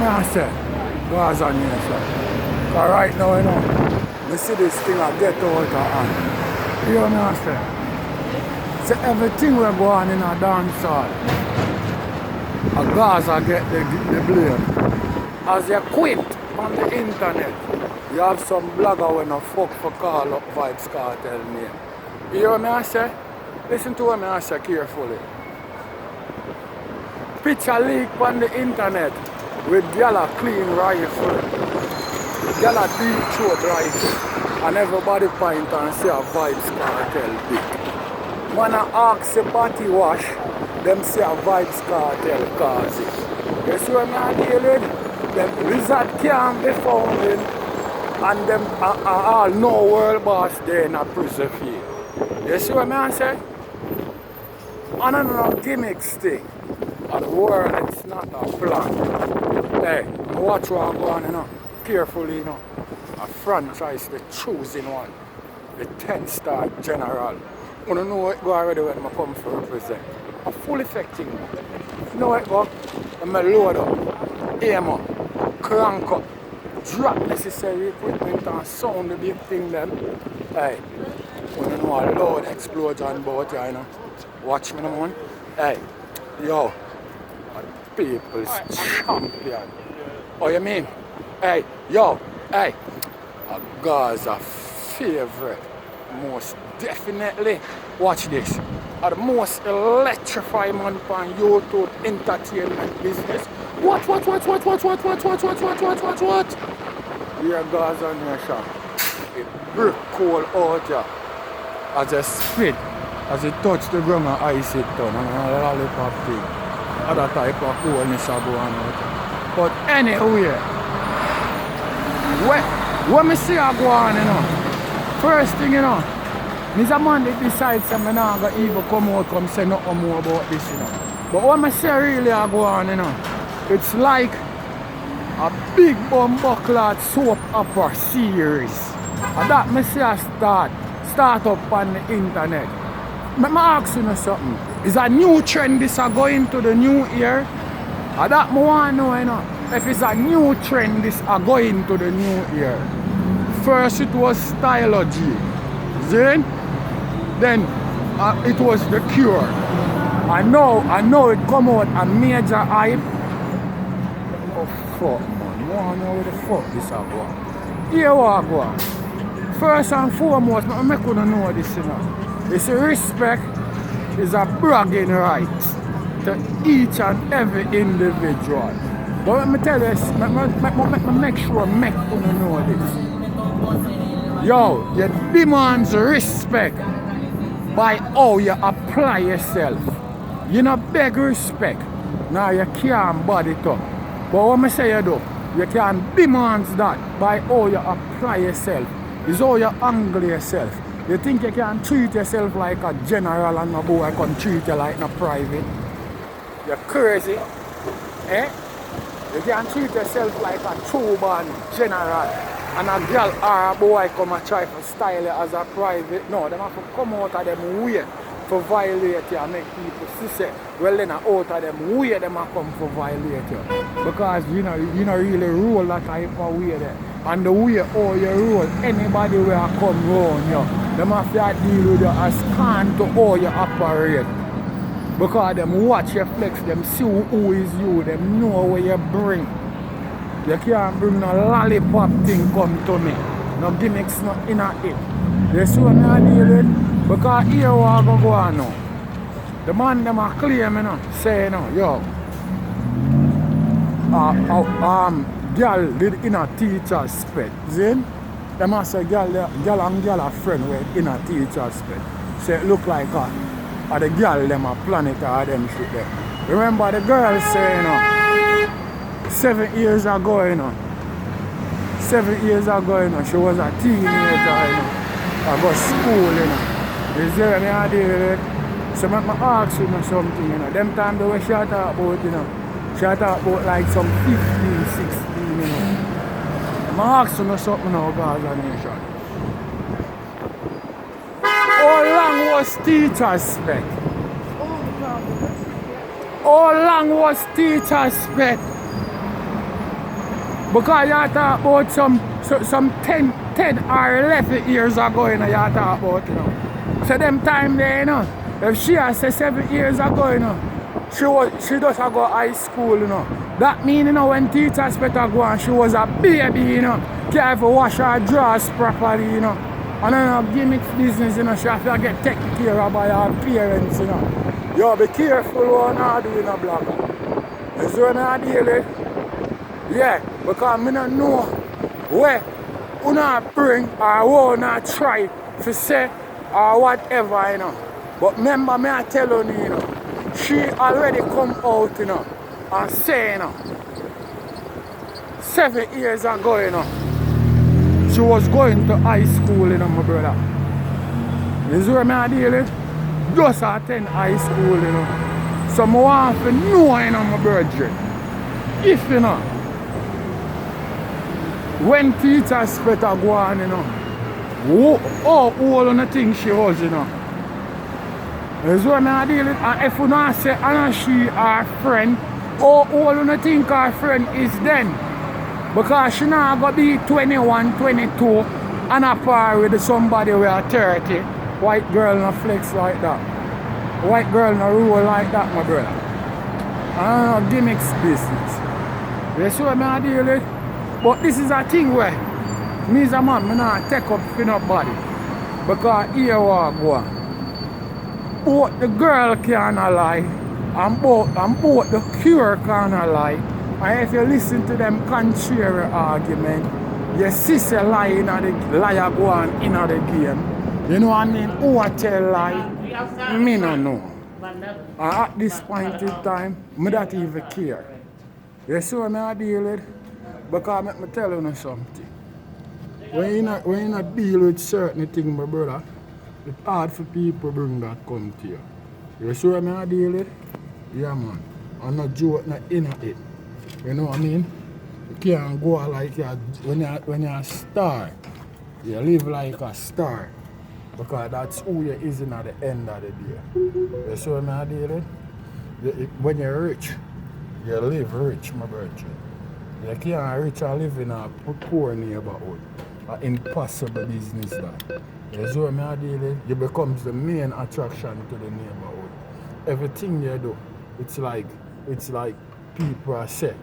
what I say? Gaza Nation. Because right now, you know, we see this thing I get out of hand. You know what I say? So everything we go on in a dancehall, a Gaza get the blame. As you quit on the internet, you have some blogger when a fuck for call up Vibes Cartel name. You hear what I say? Listen to what I say carefully. Picture leak on the internet with gala clean rifle, gala deep throat rifle, and everybody point and say a Vibes Cartel big. Man a ask a body wash, them say a Vibes Cartel cause it. You see what I deal with? Them lizard can't be found in, and them are all no world boss there in a prison field. You see what I say? And another gimmicks thing. And the world, it's not a plan. Hey, watch what I'm going, you know. Carefully, you know. A franchise, the choosing one. The 10-star general. You don't know what go already when I come for represent. A full effective one. You know what go? I'm load up, aim up, crank up, drop necessary equipment and sound the big thing then. Hey, you don't know a loud explosion about you, you know. Watch me, man. Hey, yo. People's champion. Oh, you mean? Hey, yo, hey. A Gaza favorite. Most definitely. Watch this. The most electrifying man on YouTube entertainment business. What? Here Gaza Nation. It brick cold out here. As a spit. As it touch the ground and ice it down. And a lollipop thing. Other type of coolness are going out. But anyway, when I see I go on, you know, first thing, you know, there's a man that decides I'm not going to even come out and say nothing more about this, you know. But when I say really I go on, you know, it's like a big bumbleclad soap opera series. And that I say I start up on the internet. Let me ask you something. Is a new trend this are going to the new year? And that I want to know, you know, if it's a new trend this are going to the new year. First it was stlo. Then it was The Cure. I know it come out a major hype. Oh fuck man, you want to know where the fuck this are going? Here what I go on. First and foremost, I couldn't know this, you know. It's respect is a bragging right to each and every individual. But let me tell you, make sure I make you know this. Yo, you demand respect by how you apply yourself. You not beg respect. Now you can't body it up. But what I say you do, you can demand that by how you apply yourself. Is how you angle yourself. You think you can treat yourself like a general and a boy can treat you like a private? You're crazy. Eh? You can treat yourself like a true-born general and a girl or a boy come and try to style you as a private. No, they have to come out of them way to violate you and make people see, well then out of them way they have come to violate you. Because you know really rule that type of way there. And the way how you roll, anybody will come round you. They have to deal with you as can to how you operate. Because them watch your flex, them see who is you, them know where you bring. You can't bring no lollipop thing come to me. No gimmicks not in it. You see what I deal with? Because here what I go on now. The man them are claim, you know, say, you know, yo, girl did in a teacher's spec. See? Them must say girl and girl a friend with in a teacher's spec. Say it look like her. Or the girl them a planet or them shit there. Remember the girl say, you know, 7 years ago, you know. 7 years ago, you know, she was a teenager, you know. I go school, you know. You see what I deal with it? So I ask you something, you know. Them time they were she talk about, you know. She talk about like some 15, 16, you know. I ask you something now, Gaza Nation. How long was teacher's spec? How long was teacher's spec? Because you talk about some 10 or 11 years ago, you know, you talk about, you know. So them time there, you know, if she has said 7 years ago, you know, she just go high school, you know. That means, you know, when teachers better go and she was a baby, you know, can't even wash her drawers properly, you know. And then gimmicks business, you know, she have to get taken care of by her parents, you know. Yo, be careful what you do in a blogger. You see what I deal with? Yeah, because I don't know where you not bring or what you not try to say or whatever, you know. But remember me I tell you, you know, she already come out, you know, and say, you know, 7 years ago, you know, she was going to high school, you know, my brother. You see what I deal with? Just attend high school, you know. So I want to know, you know, my brother. If, you know, when teachers better go on, you know, how old on the thing she was, you know. That's what I deal with. And if you not say Anna she our friend, how old on the think our friend is then? Because she not gonna be 21, 22 and a par with somebody who are 30. White girl no flex like that. White girl no rule like that, my brother. I don't know, gimmicks business. That's what I deal with. But this is a thing where me as a man, I not take up for nobody. Because here what go on. Both the girl can't lie and both the cure can't lie. And if you listen to them contrary argument, your sister lie in the liar go on in the game. You know what I mean? Who I tell lie? Me no know. And at this point in time, I don't even care. You see what I deal with? Because let me tell you something. When you not deal with certain things, my brother, it's hard for people to bring that come to you. You see what I deal with? Yeah, man. I'm not joke, not in it. You know what I mean? You can't go like you when you're a star. You live like a star. Because that's who you is in at the end of the day. You see what I deal with? When you're rich, you live rich, my brother. You can't rich and live in a poor neighborhood. An impossible business that. You see what I deal with? You becomes the main attraction to the neighborhood. Everything you do, it's like people are say,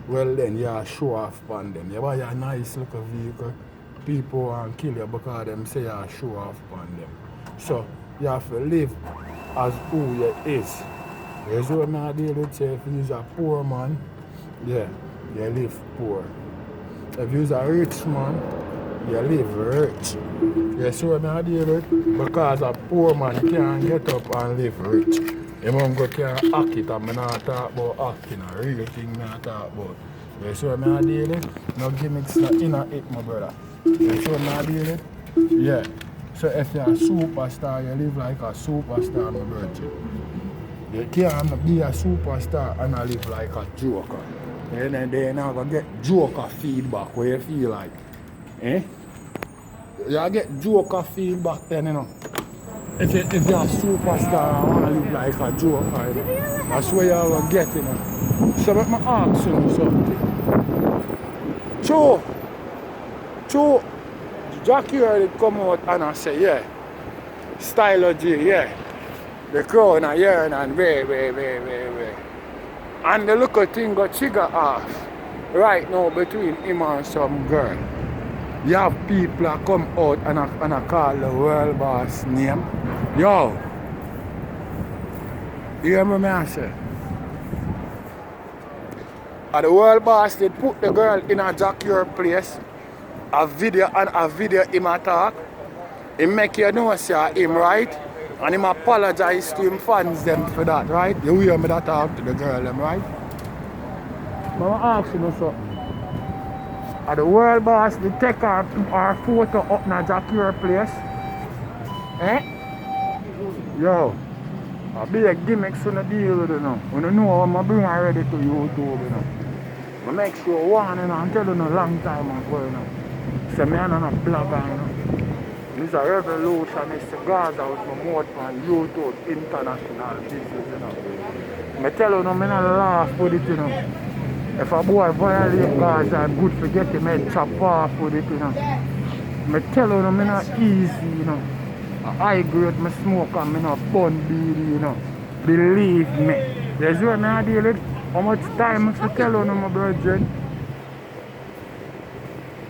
well then you show off on them. You buy a nice looking vehicle, people want to kill you because them say you show off on them. So you have to live as who you is. You see what I deal with? Say if you're a poor man, yeah, you live poor. If you're a rich man, you live rich. You see what I deal with? Because a poor man can't get up and live rich. You can't act it, and I'm not talking about acting, a real thing I talk about. You see what I deal with? No gimmicks not in it, my brother. You see what I deal with? Yeah. So if you're a superstar, you live like a superstar, my brother. You can't be a superstar and live like a joker. And then they're not going to get joker feedback where you feel like. Eh? You get joker feedback then, you know. If you're a superstar and want to live like a joker, you know, that's where you will get, you know. So let me ask you something. True, Jackie already come out and I say, yeah, stlo G, yeah. The crown a yearn and way. And the little thing got trigger off right now between him and some girl. You have people that come out and I call the world boss name. Yo, you hear me I say? And the world boss did put the girl in a Jackie place, a video him attack. He make you know say him right. And him apologize to him fans them for that, right? You hear me that talk to the girl them, right? I'm going to ask you something. And the world boss will take our photo up in a Jackie place. Eh? Yo, I'll be a gimmicks when I deal with it now. When you know I'm going to bring her ready to YouTube, you know. I make sure one, you know, I'm telling you a long time ago, you know. So I'm not a blogger, you know. This is a revolutionist cigars out my mouth on YouTube international business, you know. I tell you, I'm not laugh with it, you know. If a boy violate Gaza, I'm good for get him head chop off with it, you know. Me tell you, I'm not easy, you know. I high grade me smoke and me not bun beady, you know. Believe me. There's what I deal with. How much time I tell you, my brethren?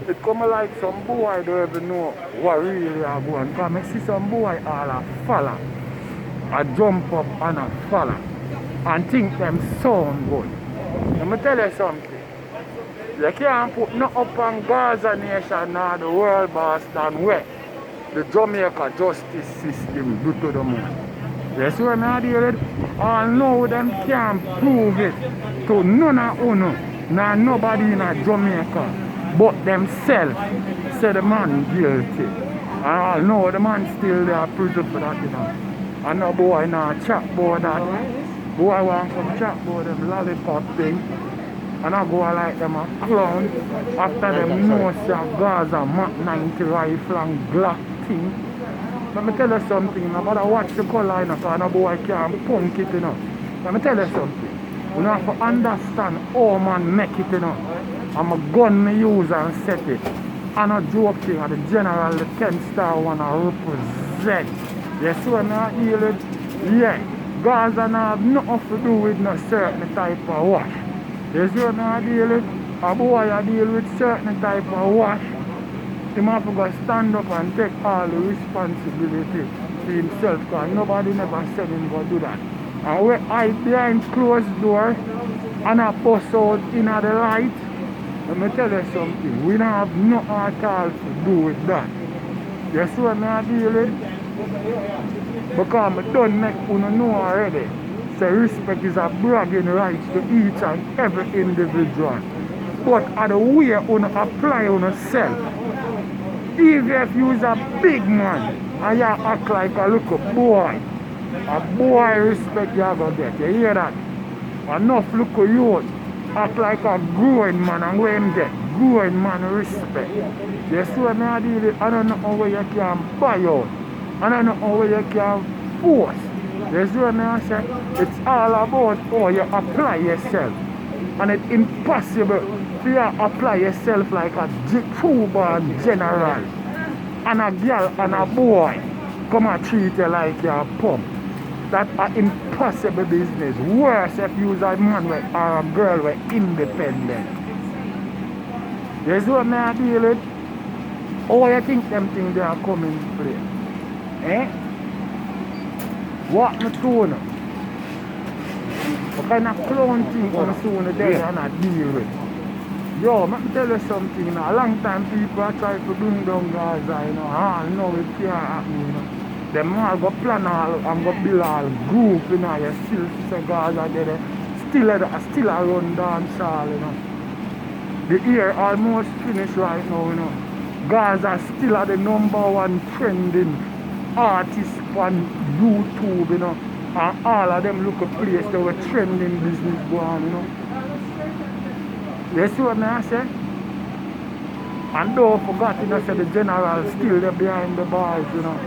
It come like some boy don't even know what really are going. Because I see some boy all a follow. I jump up and a follow. And think them sound good. Let me tell you something. You can't put no up on Gaza nation nor the world boss than where the Jamaica justice system do to the man. You see what I deal with? All know them can't prove it to none of uno, nor nobody in Jamaica but themselves say the man guilty. And all know the man still there prison for that, you know. And no boy now chat about that. Boy want come chat about them lollipop thing. And I go like them a clown after them know say Gaza Mach 90 rifle and Glock thing. Let me tell you something, no matter watch the color, you know, so no boy can't punk it, you know. Let me tell you something. You have to understand how man make it, you know. I'm a gun me use and set it. And a joke thing, and the general, the 10-star one, I represent. You see what I deal with? Yeah. Gaza now have nothing to do with no certain type of wash. You see what I deal with? A boy I deal with certain type of wash. He have to go stand up and take all the responsibility for himself, because nobody never said him go do that. And we hide behind closed door and I bust out in the light. Let me tell you something, we don't have nothing at all to do with that. You see what I deal with? Because I don't make you know already. So respect is a bragging right to each and every individual. But at the way you apply on yourself, even if you is a big man and you act like a little boy, a boy respect you are going to get. You hear that? Enough little youth act like a growing man and where him get growing man respect. You see what I deal with? I don't know how you can buy out. I don't know how you can force. You see what I say? It's all about how you apply yourself. And it's impossible for you to apply yourself like a true-born general. And a girl and a boy come and treat you like you're a pump. That's an impossible business. Worse if you are a man or a girl who are independent. You see what I deal with? How you think them things they are coming to play? Eh? What me to now? What kind of clown thing I'm soon there and I deal with? Yo, let me tell you something, you know. A long time people are trying to bring down Gaza, you know. Ah, no, it can't happen, you know. Them all go plan all and go build all group, you know. You still see Gaza there, still a run dancehall, you know. The year almost finished right now, you know. Gaza still are the #1 trending artist on YouTube, you know. And all of them look a place that were trending business go on, you know. You see what I say? And don't forget, you know, say the general still there behind the bars, you know.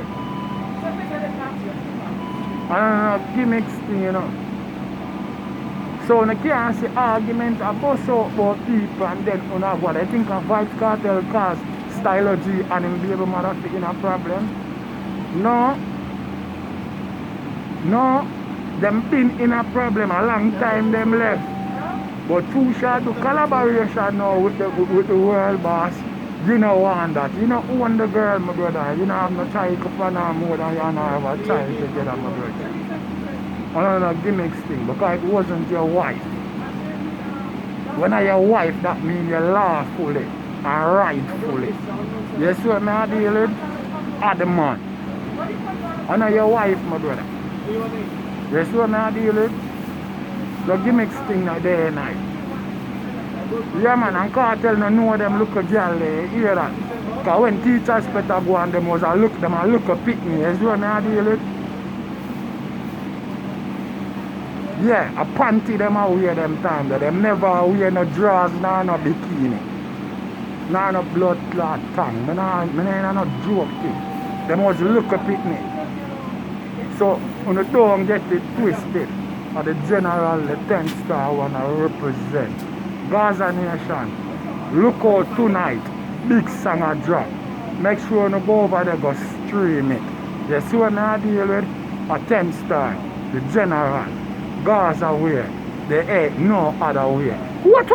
And gimmicks thing, you know. So you can't see argument about people and then you know what I think a Vibes Cartel cause stlo G and him baby mother in a problem. No, them been in a problem a long time them left. But too short to collaboration now with the world boss. You know want that. You know own the girl, my brother. You know have no child for her more than you have a child together, my brother. Another gimmicks thing, because it wasn't your wife. When I your wife, that means you lawfully and rightfully. You see what I deal with? At the man. And not your wife, my brother. You see what I deal with? The gimmicks thing are day and night. Yeah man, and cartel no know them look a girl there, hear that? Because when teachers better go and them was a look a pick me, you see what I deal with? Yeah, a panty them a wear them time, but them never wear no drawers, nor no bikini. Nor no blood clot tongue. Me ain't no joke thing. Them was look a pick me. So, when you don't get it twisted, the general, the 10-star one I represent. Gaza Nation, look out tonight. Big song a drop. Make sure you go over there, go stream it. You see what I deal with? A 10 star, the general, Gaza way. There ain't no other way. What?